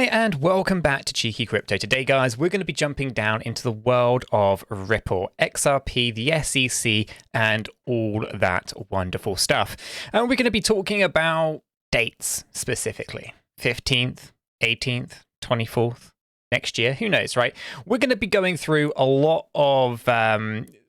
Hi and welcome back to Cheeky Crypto. Today, guys, we're going to be jumping down into the world of Ripple, XRP, the SEC, and all that wonderful stuff. And we're going to be talking about dates specifically. 15th, 18th, 24th, next year, who knows, right? We're going to be going through a lot of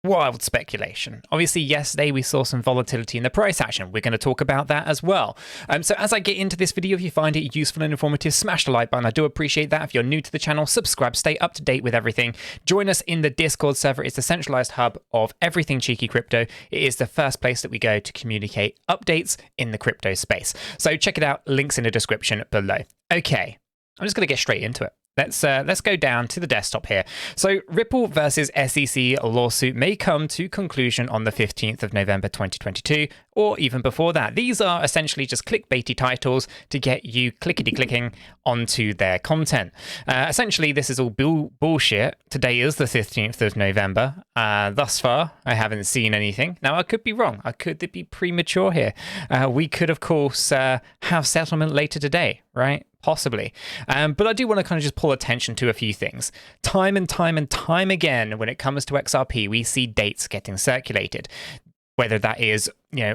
wild speculation. Obviously, yesterday we saw some volatility in the price action. We're going to talk about that as well. So as I get into this video, if you find it useful and informative, smash the like button. I do appreciate that. If you're new to the channel, subscribe, stay up to date with everything. Join us in the Discord server. It's the centralized hub of everything Cheeky Crypto. It is the first place that we go to communicate updates in the crypto space. So check it out. Links in the description below. Okay, I'm just going to get straight into it. Let's go down to the desktop here. So Ripple versus SEC lawsuit may come to conclusion on the 15th of November 2022, or even before that. These are essentially just clickbaity titles to get you clickety-clicking onto their content. Essentially, this is all bullshit. Today is the 15th of November. Thus far, I haven't seen anything. Now, I could be wrong. I could be premature here. We could, of course, have settlement later today, right? Possibly. But I do want to kind of just pull attention to a few things. Time and time again, when it comes to XRP, we see dates getting circulated. Whether that is,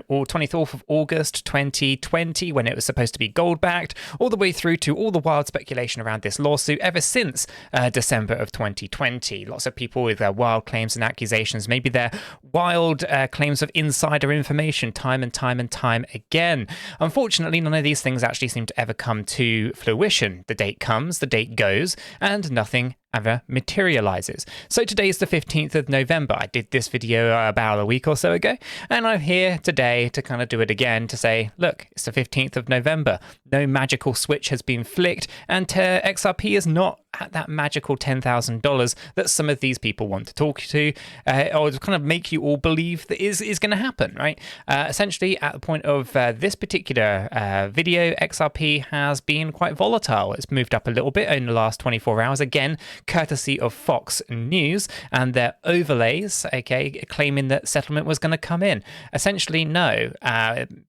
or 24th of August 2020, when it was supposed to be gold-backed, all the way through to all the wild speculation around this lawsuit ever since December of 2020. Lots of people with their wild claims and accusations, maybe their wild claims of insider information time and time again. Unfortunately, none of these things actually seem to ever come to fruition. The date comes, the date goes, and nothing ever materializes. So today is the 15th of November. I did this video about a week or so ago, and I'm here today to kind of do it again to say, look, it's the 15th of November. No magical switch has been flicked, and XRP is not at that magical $10,000 that some of these people want to talk to, or to kind of make you all believe that is going to happen, right? Essentially, at the point of this particular video, XRP has been quite volatile. It's moved up a little bit in the last 24 hours, again, courtesy of Fox News and their overlays, okay, claiming that settlement was going to come in. Essentially, no,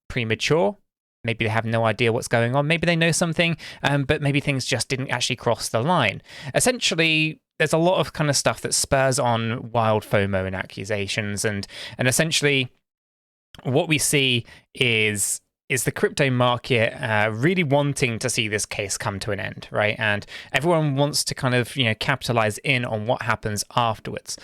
premature. Maybe they have no idea what's going on. Maybe they know something, but maybe things just didn't actually cross the line. Essentially, there's a lot of kind of stuff that spurs on wild FOMO and accusations. And essentially, what we see is the crypto market really wanting to see this case come to an end, right? And everyone wants to kind of, capitalize in on what happens afterwards.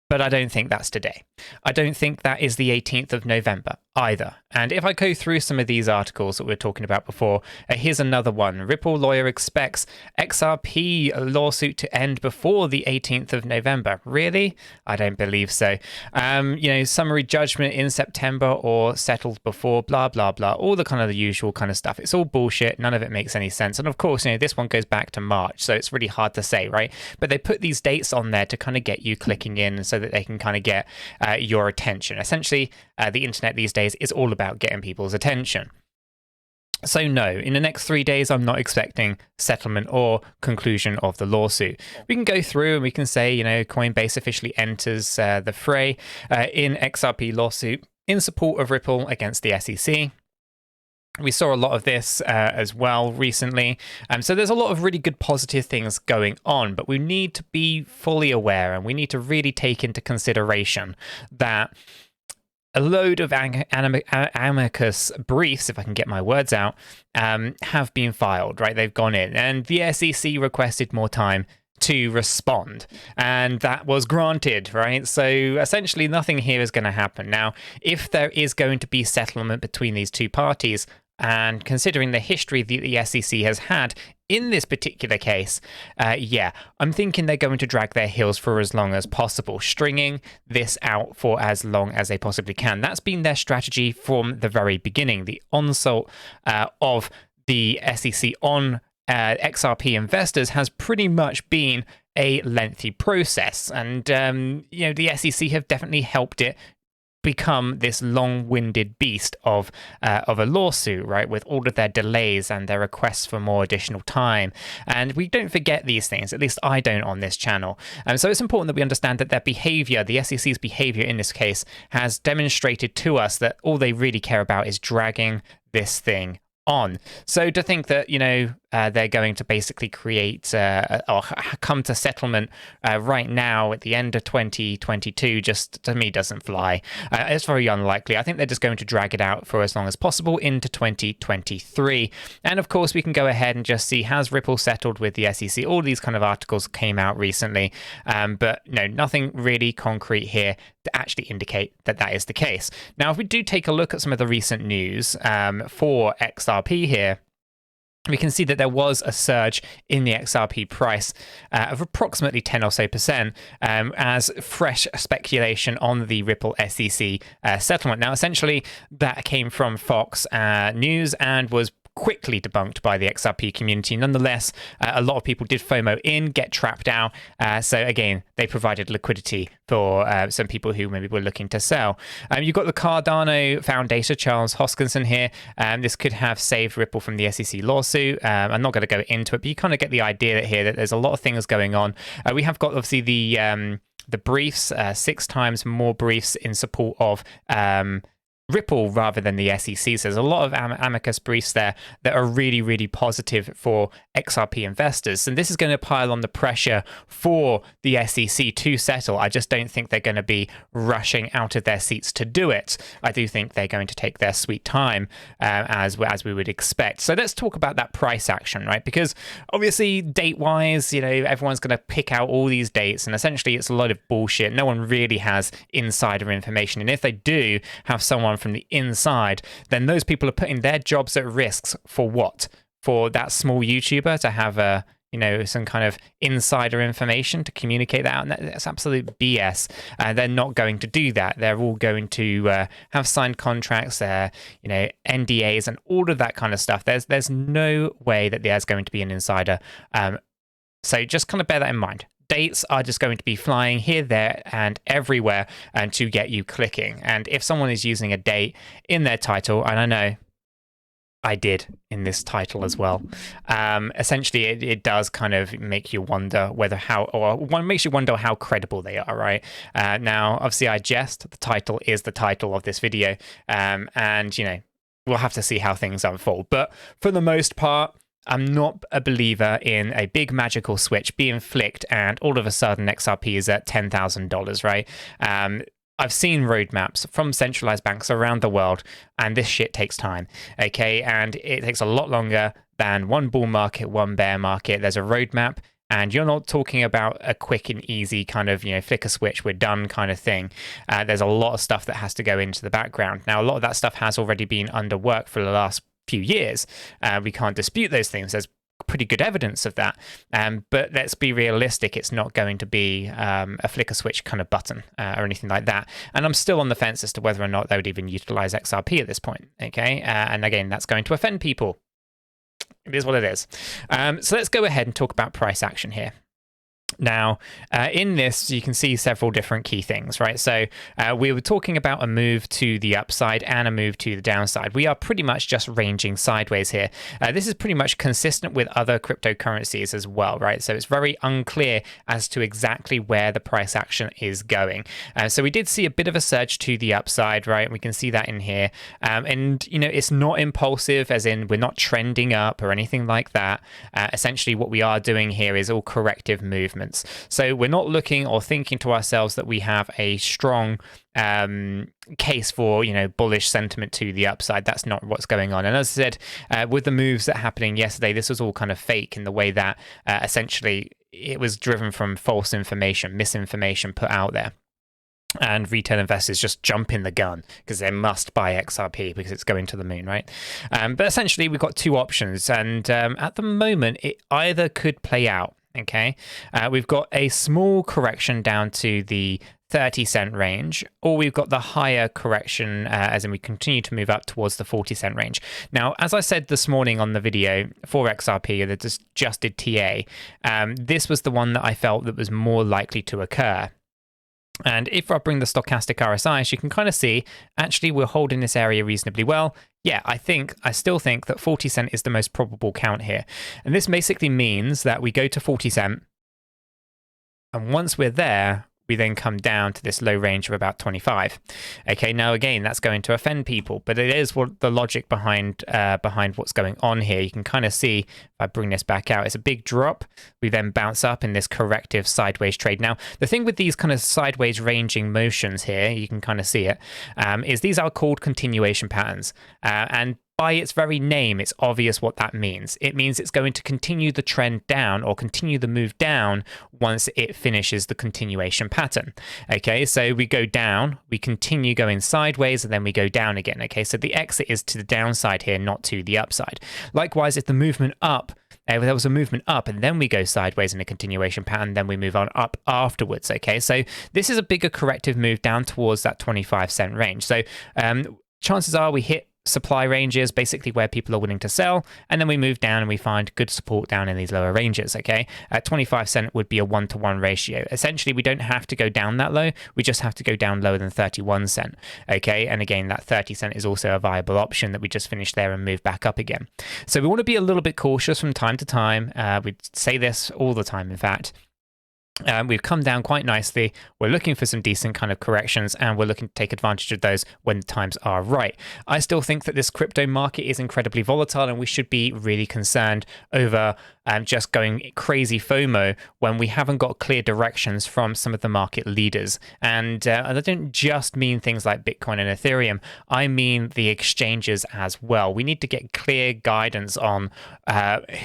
But I don't think that's today. I don't think that is the 18th of November either. And if I go through some of these articles that we were talking about before, here's another one. Ripple lawyer expects XRP lawsuit to end before the 18th of November. Really? I don't believe so. Summary judgment in September or settled before, blah, blah, blah. All the kind of the usual kind of stuff. It's all bullshit. None of it makes any sense. And of course, this one goes back to March, so it's really hard to say, right? But they put these dates on there to kind of get you clicking in so that they can kind of get your attention. Essentially, the internet these days is all about getting people's attention. So no, in the next 3 days, I'm not expecting settlement or conclusion of the lawsuit. We can go through and we can say, Coinbase officially enters the fray in XRP lawsuit in support of Ripple against the SEC. We saw a lot of this as well recently. So there's a lot of really good positive things going on, but we need to be fully aware and we need to really take into consideration that a load of amicus briefs, if I can get my words out, have been filed, right? They've gone in, and the SEC requested more time to respond, and that was granted, right? So essentially nothing here is going to happen. Now, if there is going to be settlement between these two parties, and considering the history that the SEC has had in this particular case, I'm thinking they're going to drag their heels for as long as possible, stringing this out for as long as they possibly can. That's been their strategy from the very beginning. The onslaught of the SEC on XRP investors has pretty much been a lengthy process, and the SEC have definitely helped it become this long-winded beast of a lawsuit, right, with all of their delays and their requests for more additional time. And we don't forget these things, at least I don't on this channel. So it's important that we understand that their behavior, the SEC's behavior in this case, has demonstrated to us that all they really care about is dragging this thing on. So to think that, they're going to basically create or come to settlement right now at the end of 2022 just, to me, doesn't fly. It's very unlikely. I think they're just going to drag it out for as long as possible into 2023. And of course, we can go ahead and just see, has Ripple settled with the SEC? All these kind of articles came out recently, but no, nothing really concrete here to actually indicate that that is the case. Now, if we do take a look at some of the recent news for XRP here, we can see that there was a surge in the XRP price of approximately 10 or so percent as fresh speculation on the Ripple SEC settlement. Now, essentially, that came from Fox News and was quickly debunked by the XRP community. Nonetheless, a lot of people did FOMO in, get trapped out. So again, they provided liquidity for some people who maybe were looking to sell. You've got the Cardano founder, Charles Hoskinson here. This could have saved Ripple from the SEC lawsuit. I'm not going to go into it, but you kind of get the idea here that there's a lot of things going on. We have got obviously the briefs, 6 times more briefs in support of Ripple rather than the SEC. So there's a lot of amicus briefs there that are really, really positive for XRP investors. And this is going to pile on the pressure for the SEC to settle. I just don't think they're going to be rushing out of their seats to do it. I do think they're going to take their sweet time as we would expect. So let's talk about that price action, right? Because obviously date-wise, everyone's going to pick out all these dates, and essentially it's a lot of bullshit. No one really has insider information. And if they do have someone from the inside, then those people are putting their jobs at risk for what? For that small YouTuber to have some kind of insider information to communicate that out. And that's absolute BS. They're not going to do that. They're all going to have signed contracts, NDAs and all of that kind of stuff. There's no way that there's going to be an insider. So just kind of bear that in mind. Dates are just going to be flying here, there, and everywhere to get you clicking. And if someone is using a date in their title, and I know I did in this title as well, essentially it does kind of make you wonder makes you wonder how credible they are, right? Now, obviously I jest, the title is the title of this video, and we'll have to see how things unfold. But for the most part, I'm not a believer in a big magical switch being flicked and all of a sudden XRP is at $10,000, right? I've seen roadmaps from centralized banks around the world, and this shit takes time, okay? And it takes a lot longer than one bull market, one bear market. There's a roadmap, and you're not talking about a quick and easy kind of, flick a switch, we're done kind of thing. There's a lot of stuff that has to go into the background. Now, a lot of that stuff has already been under work for the last few years. We can't dispute those things. There's pretty good evidence of that. But let's be realistic. It's not going to be a flicker switch kind of button or anything like that. And I'm still on the fence as to whether or not they would even utilize XRP at this point. Okay. And again, that's going to offend people. It is what it is. So let's go ahead and talk about price action here. Now, in this, you can see several different key things, right? So we were talking about a move to the upside and a move to the downside. We are pretty much just ranging sideways here. This is pretty much consistent with other cryptocurrencies as well, right? So it's very unclear as to exactly where the price action is going. So we did see a bit of a surge to the upside, right? We can see that in here. And, it's not impulsive, as in we're not trending up or anything like that. Essentially, what we are doing here is all corrective movements. So we're not looking or thinking to ourselves that we have a strong case for bullish sentiment to the upside. That's not what's going on. And as I said, with the moves that happening yesterday, this was all kind of fake in the way that essentially it was driven from false information, misinformation put out there. And retail investors just jump in the gun because they must buy XRP because it's going to the moon, right? But essentially, we've got two options. And at the moment, it either could play out. Okay, we've got a small correction down to the 30-cent range, or we've got the higher correction as in we continue to move up towards the 40-cent range. Now, as I said this morning on the video for XRP, that just did TA, this was the one that I felt that was more likely to occur. And if I bring the stochastic RSI, as you can kind of see, actually we're holding this area reasonably well. Yeah, I still think that 40 cent is the most probable count here. And this basically means that we go to 40 cent. And once we're there, we then come down to this low range of about 25. Okay, now again, that's going to offend people, but it is what the logic behind what's going on here. You can kind of see, if I bring this back out, it's a big drop. We then bounce up in this corrective sideways trade. Now, the thing with these kind of sideways ranging motions here, you can kind of see it, is these are called continuation patterns. And by its very name, it's obvious what that means. It means it's going to continue the trend down or continue the move down once it finishes the continuation pattern. Okay, so we go down, we continue going sideways, and then we go down again. Okay, so the exit is to the downside here, not to the upside. Likewise, if the movement up, there was a movement up and then we go sideways in a continuation pattern, then we move on up afterwards. Okay, so this is a bigger corrective move down towards that 25-cent range. So chances are we hit supply ranges, basically where people are willing to sell, and then we move down and we find good support down in these lower ranges. Okay, at 25-cent would be a 1-to-1 ratio. Essentially, we don't have to go down that low, we just have to go down lower than 31-cent. Okay, and again, that 30-cent is also a viable option that we just finished there and move back up again. So we want to be a little bit cautious from time to time. We say this all the time, in fact. We've come down quite nicely. We're looking for some decent kind of corrections, and we're looking to take advantage of those when the times are right. I still think that this crypto market is incredibly volatile, and we should be really concerned over just going crazy FOMO when we haven't got clear directions from some of the market leaders. And I don't just mean things like Bitcoin and Ethereum. I mean the exchanges as well. We need to get clear guidance on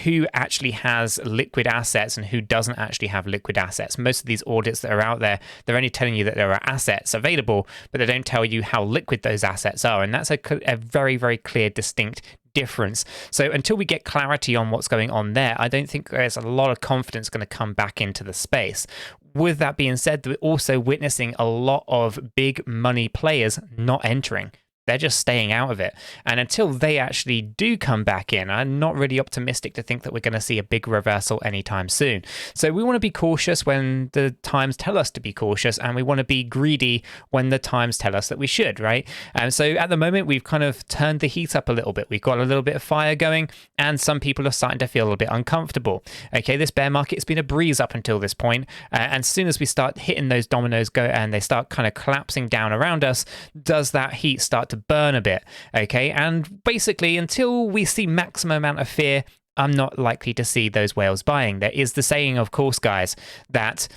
who actually has liquid assets and who doesn't actually have liquid assets. Most of these audits that are out there, they're only telling you that there are assets available, but they don't tell you how liquid those assets are. And that's a very, very clear, distinct difference. So until we get clarity on what's going on there, I don't think there's a lot of confidence going to come back into the space. With that being said, we're also witnessing a lot of big money players not entering. They're just staying out of it. And until they actually do come back in, I'm not really optimistic to think that we're going to see a big reversal anytime soon. So we want to be cautious when the times tell us to be cautious, and we want to be greedy when the times tell us that we should, right? And so at the moment, we've kind of turned the heat up a little bit. We've got a little bit of fire going, and some people are starting to feel a little bit uncomfortable. Okay, this bear market has been a breeze up until this point. And as soon as we start hitting those dominoes and they start kind of collapsing down around us, does that heat start to burn a bit? Okay, and basically until we see maximum amount of fear, I'm not likely to see those whales buying. There is the saying, of course, guys, that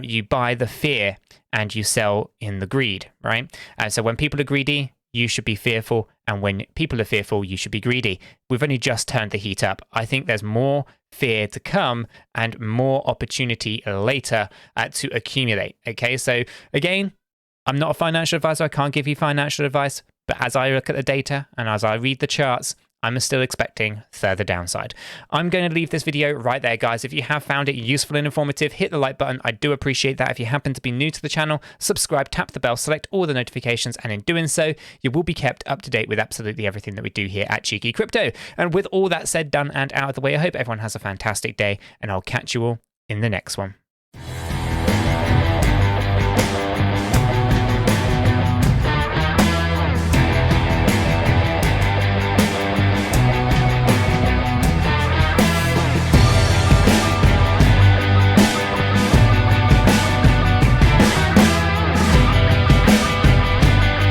you buy the fear and you sell in the greed, right? And so when people are greedy, you should be fearful, and when people are fearful, you should be greedy. We've only just turned the heat up. I think there's more fear to come and more opportunity later to accumulate. Okay, so again, I'm not a financial advisor. I can't give you financial advice. But as I look at the data and as I read the charts, I'm still expecting further downside. I'm going to leave this video right there, guys. If you have found it useful and informative, hit the like button. I do appreciate that. If you happen to be new to the channel, subscribe, tap the bell, select all the notifications, and in doing so, you will be kept up to date with absolutely everything that we do here at Cheeky Crypto. And with all that said, done, and out of the way, I hope everyone has a fantastic day, and I'll catch you all in the next one.